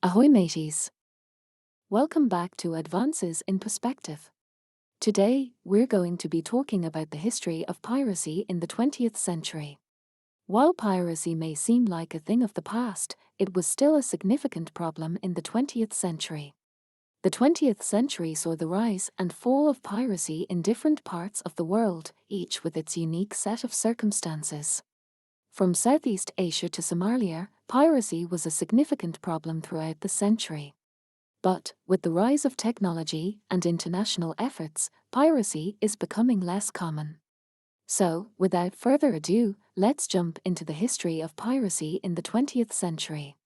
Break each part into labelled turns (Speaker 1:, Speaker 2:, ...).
Speaker 1: Ahoy mateys! Welcome back to Advances in Perspective. Today, we're going to be talking about the history of piracy in the 20th century. While piracy may seem like a thing of the past, it was still a significant problem in the 20th century. The 20th century saw the rise and fall of piracy in different parts of the world, each with its unique set of circumstances. From Southeast Asia to Somalia, piracy was a significant problem throughout the century. But, with the rise of technology and international efforts, piracy is becoming less common. So, without further ado, let's jump into the history of piracy in the 20th century.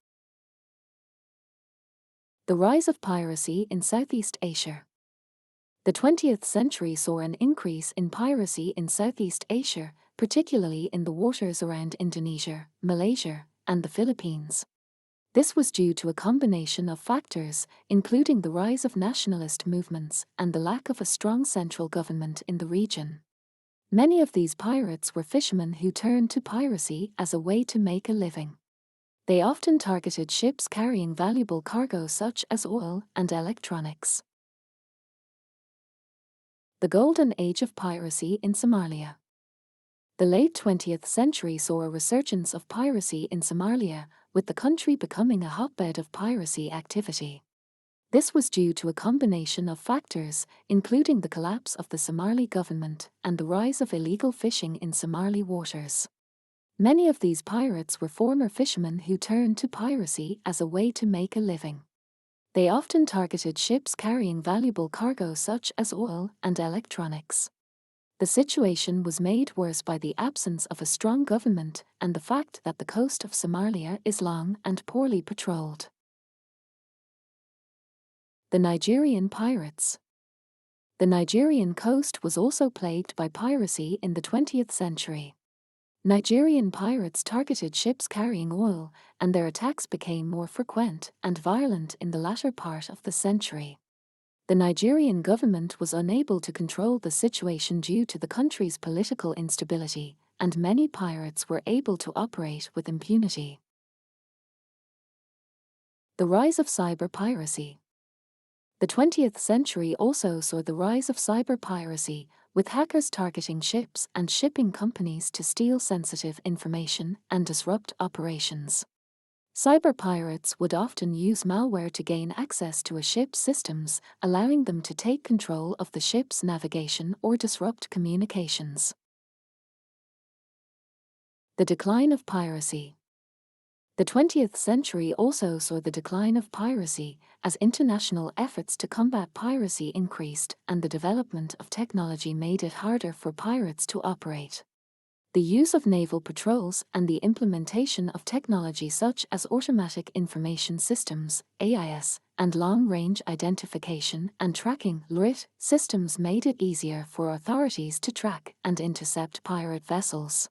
Speaker 1: The rise of piracy in Southeast Asia. The 20th century saw an increase in piracy in Southeast Asia, particularly in the waters around Indonesia, Malaysia, and the Philippines. This was due to a combination of factors, including the rise of nationalist movements and the lack of a strong central government in the region. Many of these pirates were fishermen who turned to piracy as a way to make a living. They often targeted ships carrying valuable cargo such as oil and electronics. The Golden Age of Piracy in Somalia. The late 20th century saw a resurgence of piracy in Somalia, with the country becoming a hotbed of piracy activity. This was due to a combination of factors, including the collapse of the Somali government and the rise of illegal fishing in Somali waters. Many of these pirates were former fishermen who turned to piracy as a way to make a living. They often targeted ships carrying valuable cargo such as oil and electronics. The situation was made worse by the absence of a strong government and the fact that the coast of Somalia is long and poorly patrolled. The Nigerian pirates. The Nigerian coast was also plagued by piracy in the 20th century. Nigerian pirates targeted ships carrying oil, and their attacks became more frequent and violent in the latter part of the century. The Nigerian government was unable to control the situation due to the country's political instability, and many pirates were able to operate with impunity. The rise of cyber piracy. The 20th century also saw the rise of cyber piracy, with hackers targeting ships and shipping companies to steal sensitive information and disrupt operations. Cyber pirates would often use malware to gain access to a ship's systems, allowing them to take control of the ship's navigation or disrupt communications. The decline of piracy. The 20th century also saw the decline of piracy, as international efforts to combat piracy increased and the development of technology made it harder for pirates to operate. The use of naval patrols and the implementation of technology such as automatic information systems, AIS, and long-range identification and tracking (LRIT) systems made it easier for authorities to track and intercept pirate vessels.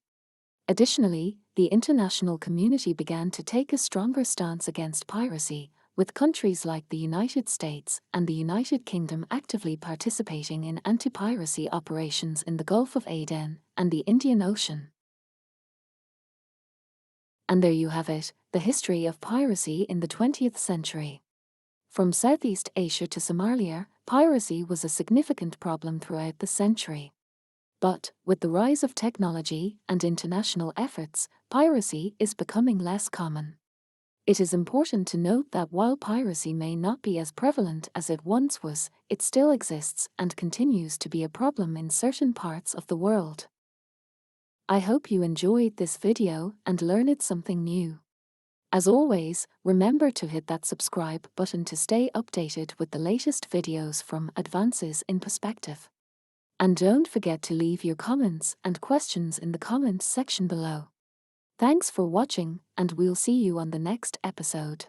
Speaker 1: Additionally, the international community began to take a stronger stance against piracy, with countries like the United States and the United Kingdom actively participating in anti-piracy operations in the Gulf of Aden and the Indian Ocean. And there you have it, the history of piracy in the 20th century. From Southeast Asia to Somalia, piracy was a significant problem throughout the century. But, with the rise of technology and international efforts, piracy is becoming less common. It is important to note that while piracy may not be as prevalent as it once was, it still exists and continues to be a problem in certain parts of the world. I hope you enjoyed this video and learned something new. As always, remember to hit that subscribe button to stay updated with the latest videos from Advances in Perspective. And don't forget to leave your comments and questions in the comments section below. Thanks for watching, and we'll see you on the next episode.